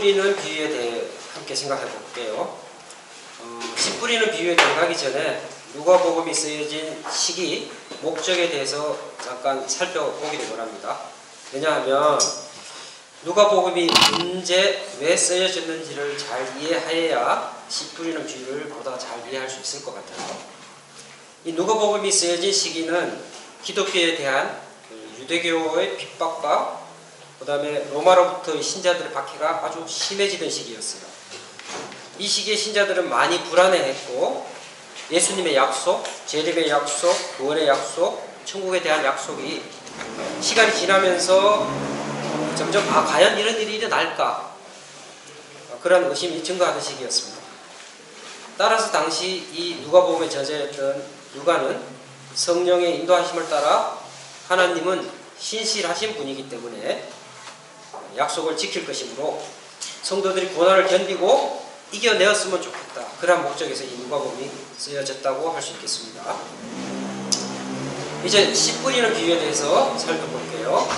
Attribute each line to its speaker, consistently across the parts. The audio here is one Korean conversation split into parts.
Speaker 1: 뿌리는 비유에 대해 함께 생각해 볼게요. 씨 뿌리는 비유에 들어가기 전에 누가복음이 쓰여진 시기, 목적에 대해서 잠깐 살펴보기를 원합니다. 왜냐하면 누가복음이 언제 왜 쓰여졌는지를 잘 이해해야 씨 뿌리는 비유를 보다 잘 이해할 수 있을 것 같아요. 이 누가복음이 쓰여진 시기는 기독교에 대한 유대교의 핍박과 그 다음에 로마로부터의 신자들의 박해가 아주 심해지던 시기였어요. 이 시기에 신자들은 많이 불안해했고 예수님의 약속, 재림의 약속, 구원의 약속, 천국에 대한 약속이 시간이 지나면서 점점 과연 이런 일이 일어날까? 그런 의심이 증가하던 시기였습니다. 따라서 당시 이 누가복음에 저자였던 누가는 성령의 인도하심을 따라 하나님은 신실하신 분이기 때문에 약속을 지킬 것이므로 성도들이 고난을 견디고 이겨내었으면 좋겠다. 그런 목적에서 이 누가복음이 쓰여졌다고 할 수 있겠습니다. 이제 씨 뿌리는 비유에 대해서 살펴볼게요.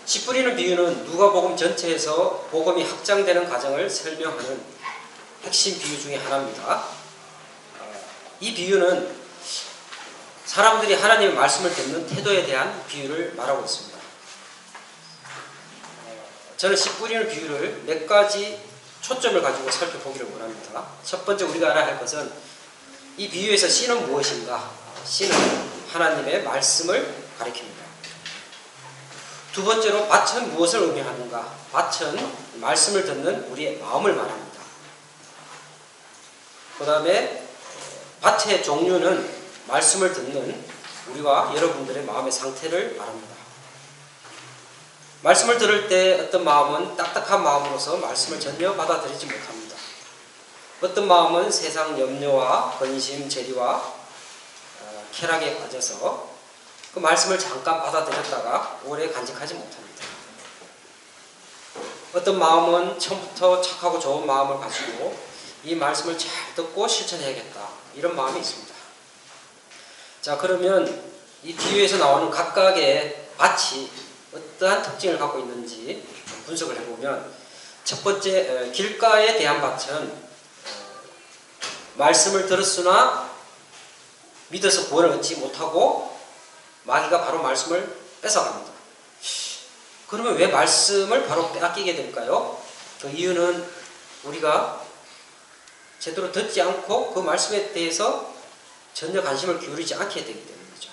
Speaker 1: 씨 뿌리는 비유는 누가복음 전체에서 복음이 확장되는 과정을 설명하는 핵심 비유 중에 하나입니다. 이 비유는 사람들이 하나님의 말씀을 듣는 태도에 대한 비유를 말하고 있습니다. 저는 씨 뿌리는 비유를 몇 가지 초점을 가지고 살펴보기를 원합니다. 첫 번째 우리가 알아야 할 것은 이 비유에서 씨는 무엇인가? 씨는 하나님의 말씀을 가리킵니다. 두 번째로 밭은 무엇을 의미하는가? 밭은 말씀을 듣는 우리의 마음을 말합니다. 그 다음에 밭의 종류는 말씀을 듣는 우리와 여러분들의 마음의 상태를 말합니다. 말씀을 들을 때 어떤 마음은 딱딱한 마음으로서 말씀을 전혀 받아들이지 못합니다. 어떤 마음은 세상 염려와 근심, 재리와 쾌락에 빠져서 그 말씀을 잠깐 받아들였다가 오래 간직하지 못합니다. 어떤 마음은 처음부터 착하고 좋은 마음을 가지고 이 말씀을 잘 듣고 실천해야겠다. 이런 마음이 있습니다. 자, 그러면 이 비유에서 나오는 각각의 밭이 어떠한 특징을 갖고 있는지 분석을 해보면 첫 번째 길가에 대한 밭은 말씀을 들었으나 믿어서 구원을 얻지 못하고 마귀가 바로 말씀을 뺏어갑니다. 그러면 왜 말씀을 바로 빼앗기게 될까요? 그 이유는 우리가 제대로 듣지 않고 그 말씀에 대해서 전혀 관심을 기울이지 않게 되기 때문이죠.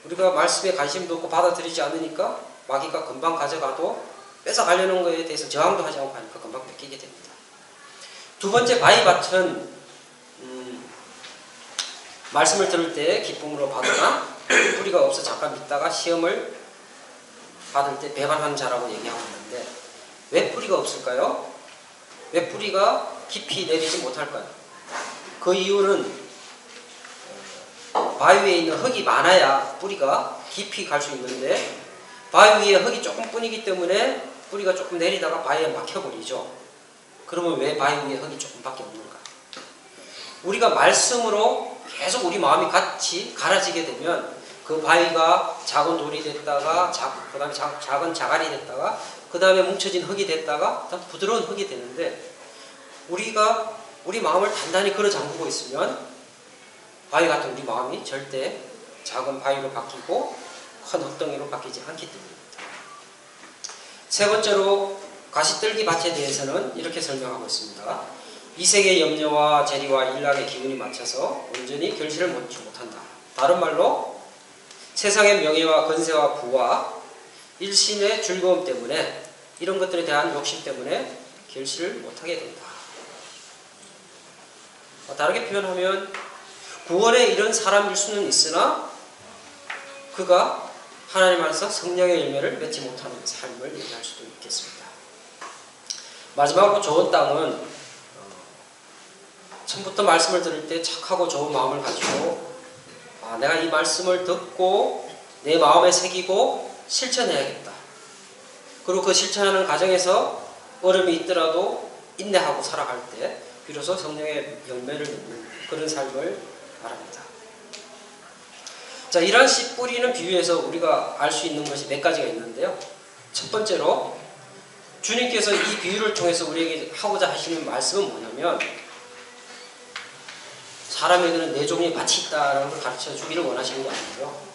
Speaker 1: 우리가 말씀에 관심도 없고 받아들이지 않으니까 마귀가 금방 가져가도 뺏어가려는 것에 대해서 저항도 하지 않고 하니까 금방 뺏기게 됩니다. 두 번째 바위밭은 말씀을 들을 때 기쁨으로 받으나 뿌리가 없어 잠깐 믿다가 시험을 받을 때 배반하는 자라고 얘기하고 있는데 왜 뿌리가 없을까요? 왜 뿌리가 깊이 내리지 못할까요? 그 이유는 바위 위에 있는 흙이 많아야 뿌리가 깊이 갈 수 있는데 바위 위에 흙이 조금뿐이기 때문에 뿌리가 조금 내리다가 바위에 막혀버리죠. 그러면 왜 바위 위에 흙이 조금밖에 없는가? 우리가 말씀으로 계속 우리 마음이 같이 갈아지게 되면 그 바위가 작은 돌이 됐다가 그 다음에 작은 자갈이 됐다가 그 다음에 뭉쳐진 흙이 됐다가 부드러운 흙이 되는데 우리가 우리 마음을 단단히 걸어 잠그고 있으면 바위 같은 우리 마음이 절대 작은 바위로 바뀌고 큰 흙덩이로 바뀌지 않기 때문입니다. 세 번째로 가시떨기 밭에 대해서는 이렇게 설명하고 있습니다. 이 세계의 염려와 재리와 일락의 기운이 맞춰서 온전히 결실을 맺지 못한다. 다른 말로 세상의 명예와 권세와 부와 일신의 즐거움 때문에 이런 것들에 대한 욕심 때문에 결실을 못하게 된다. 다르게 표현하면 구원에 이른 사람일 수는 있으나 그가 하나님 안에서 성령의 열매를 맺지 못하는 삶을 얘기할 수도 있겠습니다. 마지막으로 좋은 땅은 처음부터 말씀을 들을 때 착하고 좋은 마음을 가지고 내가 이 말씀을 듣고 내 마음에 새기고 실천해야겠다. 그리고 그 실천하는 과정에서 어려움이 있더라도 인내하고 살아갈 때 비로소 성령의 열매를 맺는 그런 삶을 말합니다. 자, 이러한 씨 뿌리는 비유에서 우리가 알 수 있는 것이 몇 가지가 있는데요. 첫 번째로 주님께서 이 비유를 통해서 우리에게 하고자 하시는 말씀은 뭐냐면 사람에게는 네 종류의 밭이 있다라는 걸 가르쳐 주기를 원하시는 게 아니고요.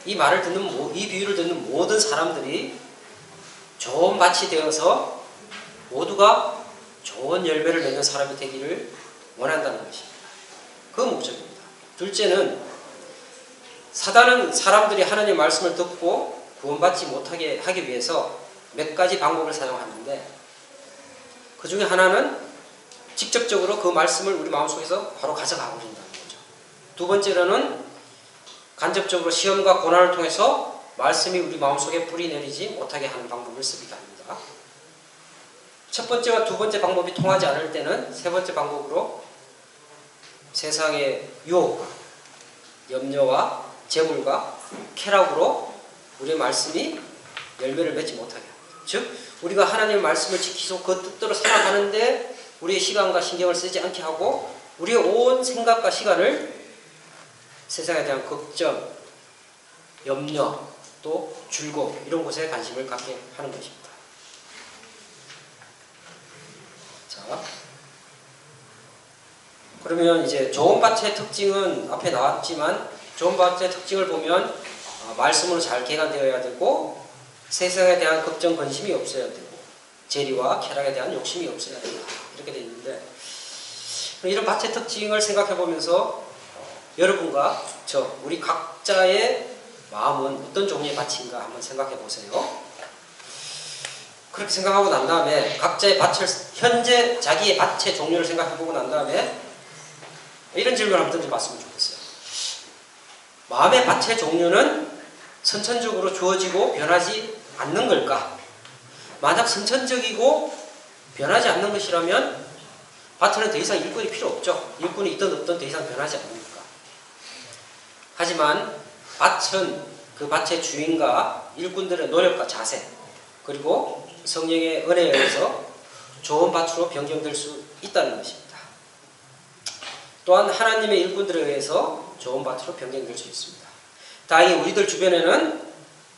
Speaker 1: 이 비유를 듣는 모든 사람들이 좋은 밭이 되어서 모두가 좋은 열매를 맺는 사람이 되기를 원한다는 것입니다. 그 목적입니다. 둘째는 사단은 사람들이 하나님의 말씀을 듣고 구원받지 못하게 하기 위해서 몇 가지 방법을 사용하는데 그 중에 하나는 직접적으로 그 말씀을 우리 마음속에서 바로 가져가 버린다는 거죠. 두 번째로는 간접적으로 시험과 고난을 통해서 말씀이 우리 마음속에 뿌리 내리지 못하게 하는 방법을 쓰기도 합니다. 첫 번째와 두 번째 방법이 통하지 않을 때는 세 번째 방법으로 세상의 유혹과 염려와 재물과 쾌락으로 우리의 말씀이 열매를 맺지 못하게 합니다. 즉 우리가 하나님의 말씀을 지키고 그 뜻대로 살아가는데 우리의 시간과 신경을 쓰지 않게 하고 우리의 온 생각과 시간을 세상에 대한 걱정, 염려, 또 즐거움 이런 곳에 관심을 갖게 하는 것입니다. 자, 그러면 이제 좋은 밭의 특징은 앞에 나왔지만 좋은 밭의 특징을 보면 말씀으로 잘 개간되어야 되고 세상에 대한 걱정, 권심이 없어야 되고 재리와 쾌락에 대한 욕심이 없어야 된다. 이렇게 되어 있는데 이런 밭의 특징을 생각해 보면서 여러분과 우리 각자의 마음은 어떤 종류의 밭인가 한번 생각해 보세요. 그렇게 생각하고 난 다음에 각자의 밭을 현재 자기의 밭의 종류를 생각해 보고 난 다음에 이런 질문을 한번 던져봤으면 좋겠어요. 마음의 밭의 종류는 선천적으로 주어지고 변하지 않는 걸까? 만약 선천적이고 변하지 않는 것이라면 밭에는 더 이상 일꾼이 필요 없죠. 일꾼이 있든 없든 더 이상 변하지 않으니까. 하지만 밭은 그 밭의 주인과 일꾼들의 노력과 자세 그리고 성령의 은혜에 의해서 좋은 밭으로 변경될 수 있다는 것입니다. 또한 하나님의 일꾼들에 의해서 좋은 밭으로 변경될 수 있습니다. 다행히 우리들 주변에는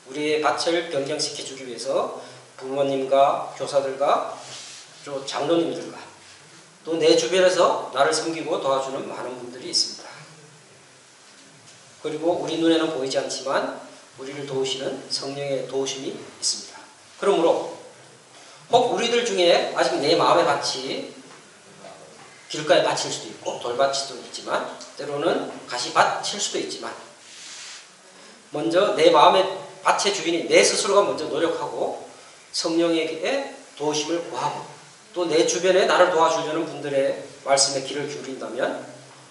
Speaker 1: 우리의 밭을 변경시켜 주기 위해서 부모님과 교사들과 또 장로님들과 또 내 주변에서 나를 섬기고 도와주는 많은 분들이 있습니다. 그리고 우리 눈에는 보이지 않지만 우리를 도우시는 성령의 도우심이 있습니다. 그러므로 혹 우리들 중에 아직 내 마음의 밭이 길가의 밭일 수도 있고 돌밭일 수도 있지만 때로는 가시밭일 수도 있지만 먼저 내 마음의 밭의 주인이 내 스스로가 먼저 노력하고 성령에게 도우심을 구하고 또 내 주변에 나를 도와주려는 분들의 말씀에 귀를 기울인다면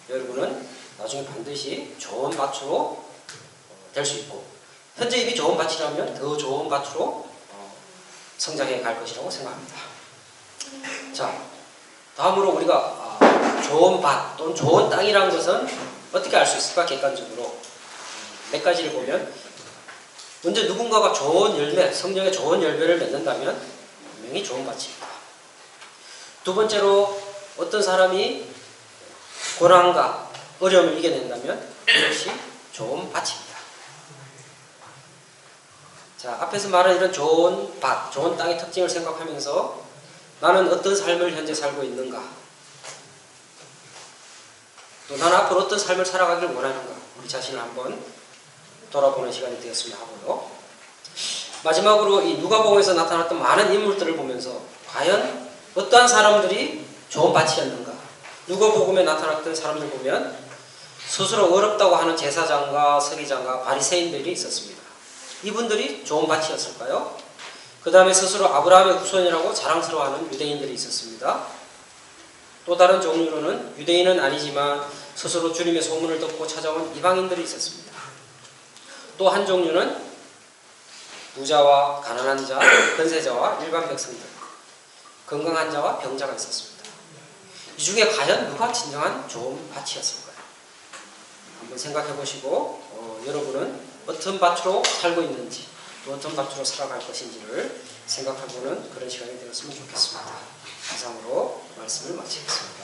Speaker 1: 여러분은 나중에 반드시 좋은 밭으로 될 수 있고 현재 이미 좋은 밭이라면 더 좋은 밭으로 성장해 갈 것이라고 생각합니다. 자, 다음으로 우리가 좋은 밭 또는 좋은 땅이라는 것은 어떻게 알 수 있을까? 객관적으로 몇 가지를 보면 먼저 누군가가 좋은 열매, 성령의 좋은 열매를 맺는다면 분명히 좋은 밭입니다. 두 번째로 어떤 사람이 고난과 어려움을 이겨낸다면 그것이 좋은 밭입니다. 자, 앞에서 말한 이런 좋은 밭, 좋은 땅의 특징을 생각하면서 나는 어떤 삶을 현재 살고 있는가? 또 나는 앞으로 어떤 삶을 살아가기를 원하는가? 우리 자신을 한번 돌아보는 시간이 되었으면 하고요. 마지막으로 이 누가복음에서 나타났던 많은 인물들을 보면서 과연 어떠한 사람들이 좋은 밭이었는가? 누가복음에 나타났던 사람들 보면 스스로 어렵다고 하는 제사장과 서기장과 바리새인들이 있었습니다. 이분들이 좋은 밭이었을까요? 그 다음에 스스로 아브라함의 후손이라고 자랑스러워하는 유대인들이 있었습니다. 또 다른 종류로는 유대인은 아니지만 스스로 주님의 소문을 듣고 찾아온 이방인들이 있었습니다. 또 한 종류는 부자와 가난한 자, 권세자와 일반 백성들, 건강한 자와 병자가 있었습니다. 이 중에 과연 누가 진정한 좋은 밭이었을까요? 한번 생각해 보시고 여러분은 어떤 밭으로 살고 있는지 또 어떤 밭으로 살아갈 것인지를 생각해보는 그런 시간이 되었으면 좋겠습니다. 이상으로 말씀을 마치겠습니다.